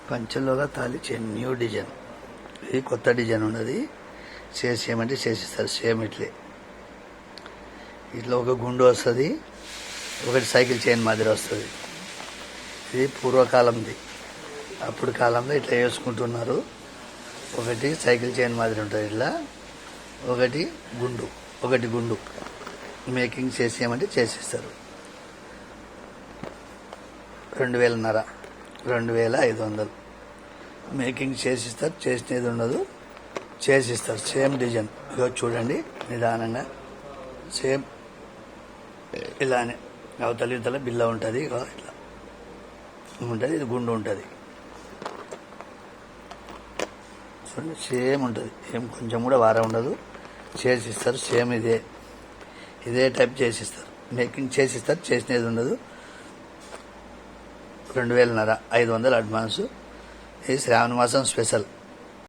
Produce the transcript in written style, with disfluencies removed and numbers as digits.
పంచలోగా తాళి chain new design. ఇది కొత్త డిజైన్ ఉన్నది. చేసేయమంటే చేసిస్తారు. సేమ్ ఇట్లా ఒక గుండు వస్తుంది, ఒకటి సైకిల్ చైన్ మాదిరి వస్తుంది. ఇది పూర్వకాలంది. అప్పుడు కాలంలో ఇట్లా వేసుకుంటున్నారు. ఒకటి సైకిల్ చైన్ మాదిరి ఉంటుంది ఇట్లా, ఒకటి గుండు మేకింగ్ చేసేయమంటే చేసిస్తారు. 2,500 2,500 మేకింగ్ చేసిస్తారు. చేసినది ఉండదు, చేసిస్తారు. Same design. ఇదో చూడండి నిదానంగా. సేమ్ ఇలానే అవతల బిల్ల ఉంటుంది. ఇట్లా ఉంటుంది. ఇది గుండు ఉంటుంది. చూడండి సేమ్ ఉంటుంది. ఏం కొంచెం కూడా వారం ఉండదు. చేసిస్తారు. సేమ్ ఇదే టైప్ చేసిస్తారు. మేకింగ్ చేసిస్తారు. చేసినది ఉండదు. 2,500 500 అడ్వాన్సు. ఇది శ్రావణ మాసం స్పెషల్.